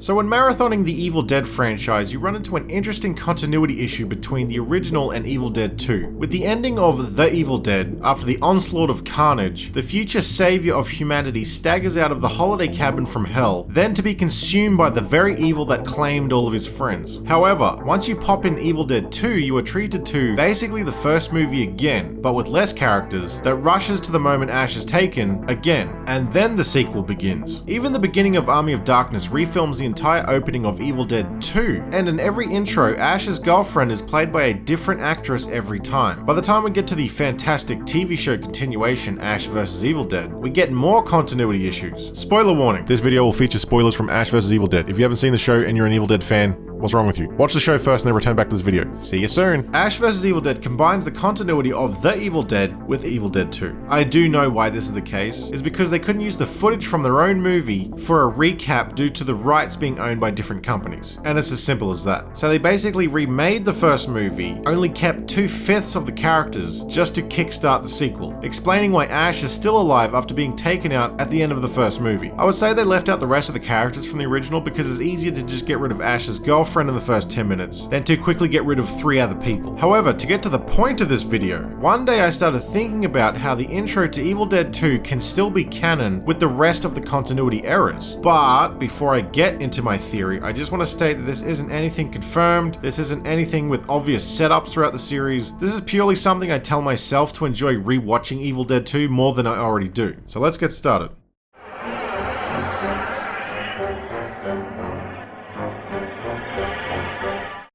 So when marathoning the Evil Dead franchise, you run into an interesting continuity issue between the original and Evil Dead 2. With the ending of The Evil Dead, after the onslaught of carnage, the future savior of humanity staggers out of the holiday cabin from hell, then to be consumed by the very evil that claimed all of his friends. However, once you pop in Evil Dead 2, you are treated to basically the first movie again, but with less characters, that rushes to the moment Ash is taken again, and then the sequel begins. Even the beginning of Army of Darkness refilms the entire opening of Evil Dead 2, and in every intro, Ash's girlfriend is played by a different actress every time. By the time we get to the fantastic TV show continuation, Ash vs. Evil Dead, we get more continuity issues. Spoiler warning, this video will feature spoilers from Ash vs. Evil Dead. If you haven't seen the show and you're an Evil Dead fan, what's wrong with you? Watch the show first and then return back to this video. See you soon. Ash vs. Evil Dead combines the continuity of The Evil Dead with Evil Dead 2. I do know why this is the case, is because they couldn't use the footage from their own movie for a recap due to the rights being owned by different companies. And it's as simple as that. So they basically remade the first movie, only kept 2/5 of the characters just to kickstart the sequel, explaining why Ash is still alive after being taken out at the end of the first movie. I would say they left out the rest of the characters from the original because it's easier to just get rid of Ash's girlfriend in the first 10 minutes than to quickly get rid of 3 other people. However, to get to the point of this video, one day I started thinking about how the intro to Evil Dead 2 can still be canon with the rest of the continuity errors. But before I get into my theory, I just want to state that this isn't anything confirmed, this isn't anything with obvious setups throughout the series, this is purely something I tell myself to enjoy rewatching Evil Dead 2 more than I already do. So let's get started.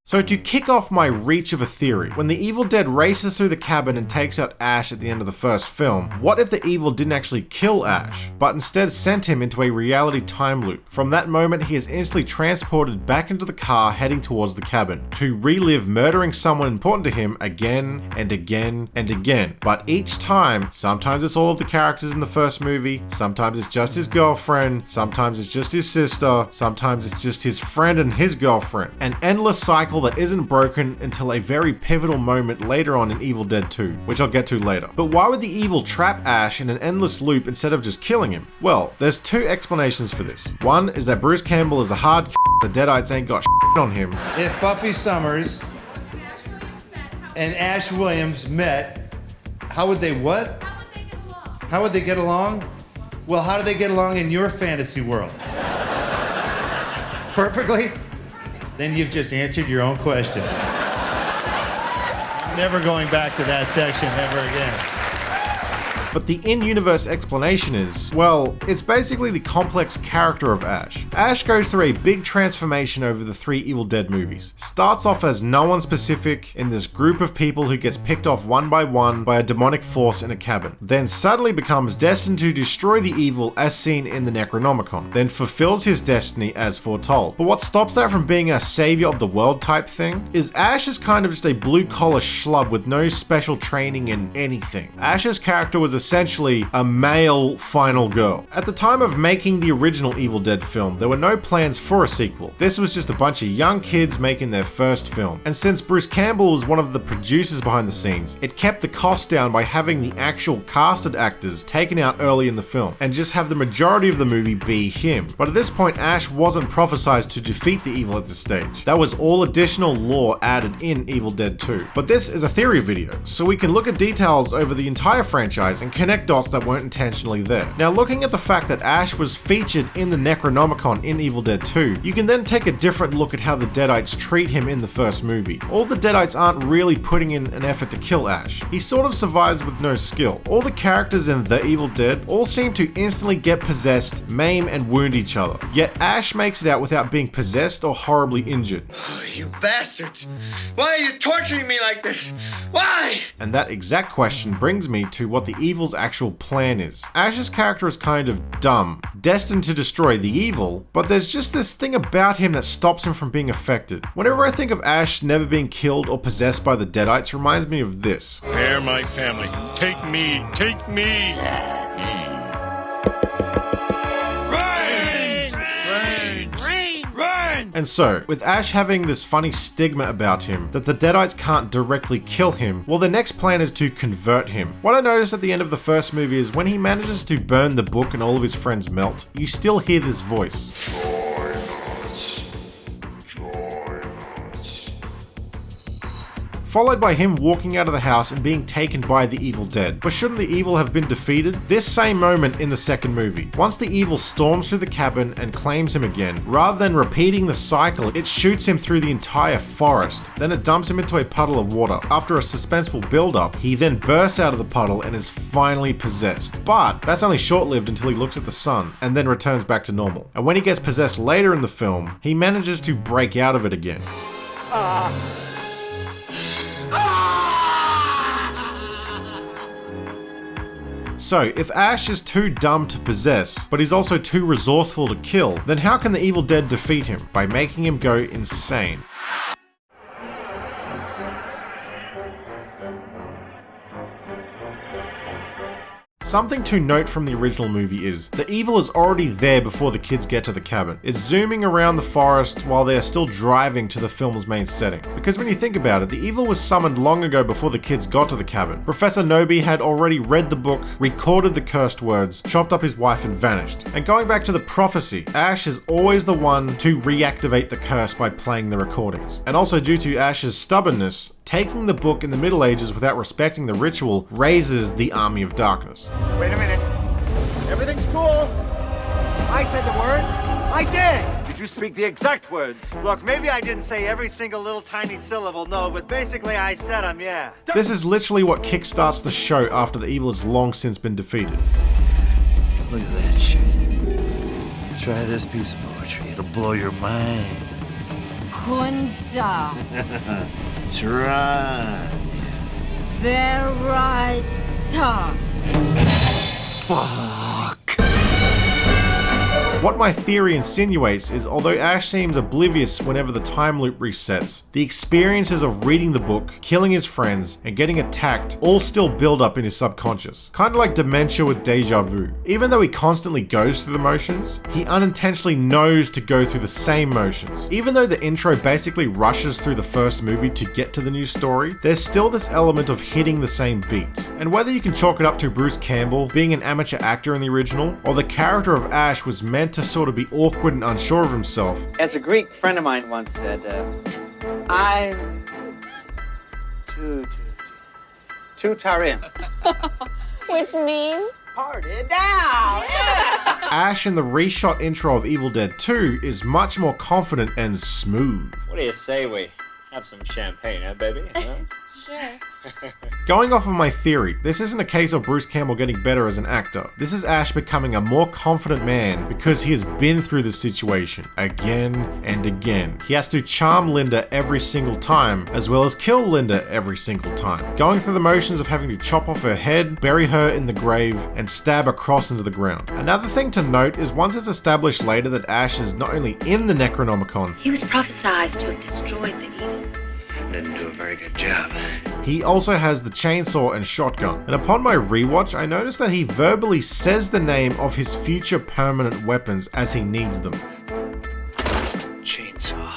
So to kick off my reach of a theory, when the Evil Dead races through the cabin and takes out Ash at the end of the first film, what if the evil didn't actually kill Ash, but instead sent him into a reality time loop? From that moment, he is instantly transported back into the car heading towards the cabin, to relive murdering someone important to him again and again and again. But each time, sometimes it's all of the characters in the first movie, sometimes it's just his girlfriend, sometimes it's just his sister, sometimes it's just his friend and his girlfriend. An endless cycle that isn't broken until a very pivotal moment later on in Evil Dead 2, which I'll get to later. But why would the evil trap Ash in an endless loop instead of just killing him? Well, there's 2 explanations for this. One is that Bruce Campbell is a hard the Deadites ain't got on him. If Buffy Summers and Ash Williams met, how would they what? How would they get along? Well, how do they get along in your fantasy world? Perfectly? Then you've just answered your own question. Never going back to that section ever again. But the in-universe explanation is, well, it's basically the complex character of Ash. Ash goes through a big transformation over the 3 Evil Dead movies. Starts off as no one specific in this group of people who gets picked off one by one by a demonic force in a cabin. Then suddenly becomes destined to destroy the evil as seen in the Necronomicon. Then fulfills his destiny as foretold. But what stops that from being a savior of the world type thing is Ash is kind of just a blue-collar schlub with no special training in anything. Ash's character was essentially a male final girl. At the time of making the original Evil Dead film, there were no plans for a sequel. This was just a bunch of young kids making their first film. And since Bruce Campbell was one of the producers behind the scenes, it kept the cost down by having the actual casted actors taken out early in the film, and just have the majority of the movie be him. But at this point, Ash wasn't prophesized to defeat the evil at this stage. That was all additional lore added in Evil Dead 2. But this is a theory video, so we can look at details over the entire franchise and connect dots that weren't intentionally there. Now, looking at the fact that Ash was featured in the Necronomicon in Evil Dead 2, you can then take a different look at how the Deadites treat him in the first movie. All the Deadites aren't really putting in an effort to kill Ash. He sort of survives with no skill. All the characters in The Evil Dead all seem to instantly get possessed, maim, and wound each other. Yet Ash makes it out without being possessed or horribly injured. Oh, you bastards! Why are you torturing me like this? Why? And that exact question brings me to what the evil's actual plan is. Ash's character is kind of dumb, destined to destroy the evil, but there's just this thing about him that stops him from being affected. Whenever I think of Ash never being killed or possessed by the Deadites, it reminds me of this. Spare my family. Take me. Take me. And so, with Ash having this funny stigma about him that the Deadites can't directly kill him, well, the next plan is to convert him. What I noticed at the end of the first movie is when he manages to burn the book and all of his friends melt, you still hear this voice. followed by him walking out of the house and being taken by the evil dead. But shouldn't the evil have been defeated? This same moment in the second movie. Once the evil storms through the cabin and claims him again, rather than repeating the cycle, it shoots him through the entire forest. Then it dumps him into a puddle of water. After a suspenseful build-up, he then bursts out of the puddle and is finally possessed. But that's only short-lived until he looks at the sun and then returns back to normal. And when he gets possessed later in the film, he manages to break out of it again. So, if Ash is too dumb to possess, but he's also too resourceful to kill, then how can the evil dead defeat him? By making him go insane. Something to note from the original movie is, the evil is already there before the kids get to the cabin. It's zooming around the forest while they are still driving to the film's main setting. Because when you think about it, the evil was summoned long ago before the kids got to the cabin. Professor Nobi had already read the book, recorded the cursed words, chopped up his wife and vanished. And going back to the prophecy, Ash is always the one to reactivate the curse by playing the recordings. And also due to Ash's stubbornness, taking the book in the Middle Ages without respecting the ritual raises the army of darkness. Wait a minute. Everything's cool. I said the word. I did. Did you speak the exact words? Look, maybe I didn't say every single little tiny syllable, no, but basically I said them, yeah. This is literally what kickstarts the show after the evil has long since been defeated. Look at that shit. Try this piece of poetry. It'll blow your mind. Kunda. Try. Verita. Fuck. What my theory insinuates is, although Ash seems oblivious whenever the time loop resets, the experiences of reading the book, killing his friends, and getting attacked all still build up in his subconscious. Kind of like dementia with deja vu. Even though he constantly goes through the motions, he unintentionally knows to go through the same motions. Even though the intro basically rushes through the first movie to get to the new story, there's still this element of hitting the same beats. And whether you can chalk it up to Bruce Campbell being an amateur actor in the original, or the character of Ash was meant to sort of be awkward and unsure of himself. As a Greek friend of mine once said, I'm too tarim. Which means? Party down! Yeah! Ash in the reshot intro of Evil Dead 2 is much more confident and smooth. What do you say we have some champagne, huh, baby? Huh? Sure. Going off of my theory, this isn't a case of Bruce Campbell getting better as an actor. This is Ash becoming a more confident man because he has been through this situation again and again. He has to charm Linda every single time, as well as kill Linda every single time. Going through the motions of having to chop off her head, bury her in the grave, and stab across into the ground. Another thing to note is once it's established later that Ash is not only in the Necronomicon, He was prophesied to have destroyed the evil. Didn't do a very good job. he also has the chainsaw and shotgun. And upon my rewatch, I noticed that he verbally says the name of his future permanent weapons as he needs them. Chainsaw.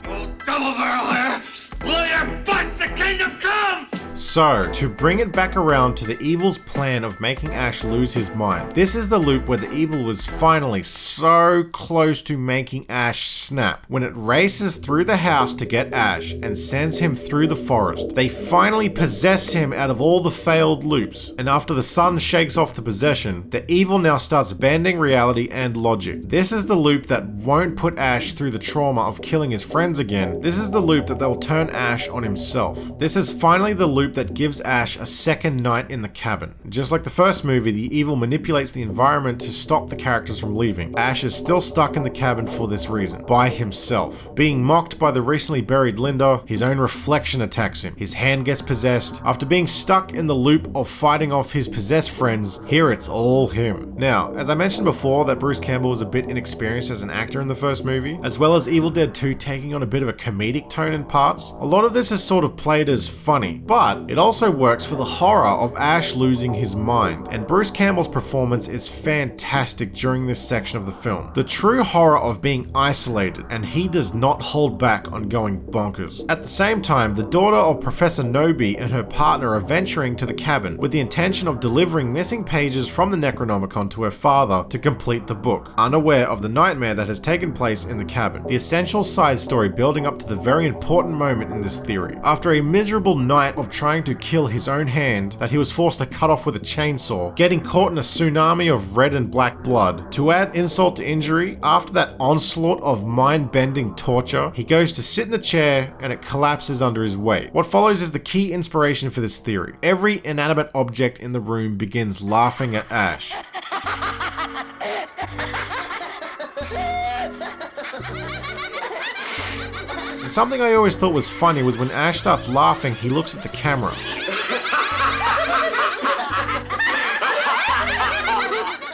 Oh, double barrel here! Blow your butts, the kingdom come! So, to bring it back around to the evil's plan of making Ash lose his mind, this is the loop where the evil was finally so close to making Ash snap. When it races through the house to get Ash and sends him through the forest, they finally possess him out of all the failed loops. And after the sun shakes off the possession, the evil now starts bending reality and logic. This is the loop that won't put Ash through the trauma of killing his friends again. This is the loop that will turn Ash on himself. This is finally the loop that gives Ash a second night in the cabin. Just like the first movie, the evil manipulates the environment to stop the characters from leaving. Ash is still stuck in the cabin for this reason, by himself. Being mocked by the recently buried Linda, his own reflection attacks him. His hand gets possessed. After being stuck in the loop of fighting off his possessed friends, here it's all him. Now, as I mentioned before that Bruce Campbell was a bit inexperienced as an actor in the first movie, as well as Evil Dead 2 taking on a bit of a comedic tone in parts, a lot of this is sort of played as funny, but but it also works for the horror of Ash losing his mind, and Bruce Campbell's performance is fantastic during this section of the film. The true horror of being isolated, and he does not hold back on going bonkers. At the same time, the daughter of Professor Nobi and her partner are venturing to the cabin with the intention of delivering missing pages from the Necronomicon to her father to complete the book, unaware of the nightmare that has taken place in the cabin. The essential side story building up to the very important moment in this theory. After a miserable night of trying to kill his own hand that he was forced to cut off with a chainsaw, getting caught in a tsunami of red and black blood, to add insult to injury, after that onslaught of mind-bending torture, he goes to sit in the chair and it collapses under his weight. What follows is the key inspiration for this theory. Every inanimate object in the room begins laughing at Ash. And something I always thought was funny was when Ash starts laughing, he looks at the camera.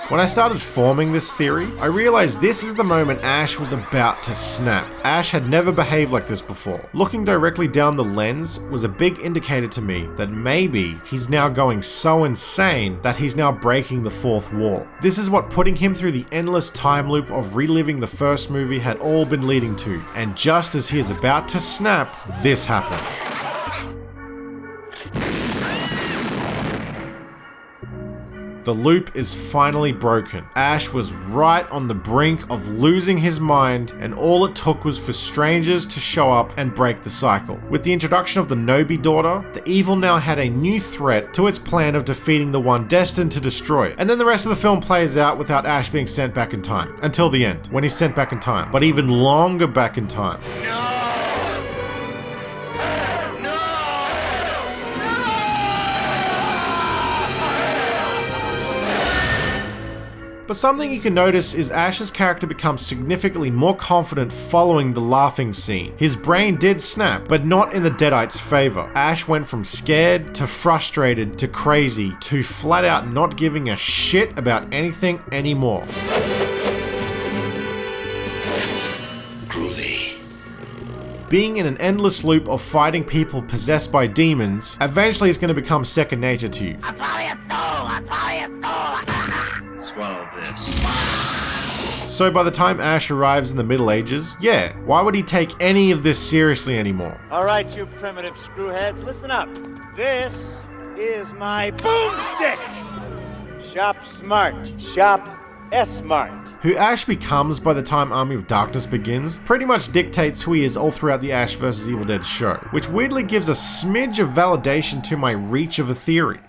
When I started forming this theory, I realized this is the moment Ash was about to snap. Ash had never behaved like this before. Looking directly down the lens was a big indicator to me that maybe he's now going so insane that he's now breaking the fourth wall. This is what putting him through the endless time loop of reliving the first movie had all been leading to. And just as he is about to snap, this happens. The loop is finally broken. Ash was right on the brink of losing his mind, and all it took was for strangers to show up and break the cycle. With the introduction of the Nobi daughter, the evil now had a new threat to its plan of defeating the one destined to destroy it. And then the rest of the film plays out without Ash being sent back in time. Until the end, when he's sent back in time. But even longer back in time. But something you can notice is Ash's character becomes significantly more confident following the laughing scene. His brain did snap, but not in the Deadites' favor. Ash went from scared to frustrated to crazy to flat out not giving a shit about anything anymore. Being in an endless loop of fighting people possessed by demons eventually is going to become second nature to you. I'll swallow your soul! I'll swallow your soul! Swallow this. So by the time Ash arrives in the Middle Ages, yeah, why would he take any of this seriously anymore? All right, you primitive screwheads, listen up. This is my boomstick. Shop smart. Shop S-smart. Who Ash becomes by the time Army of Darkness begins pretty much dictates who he is all throughout the Ash vs. Evil Dead show, which weirdly gives a smidge of validation to my reach of a theory.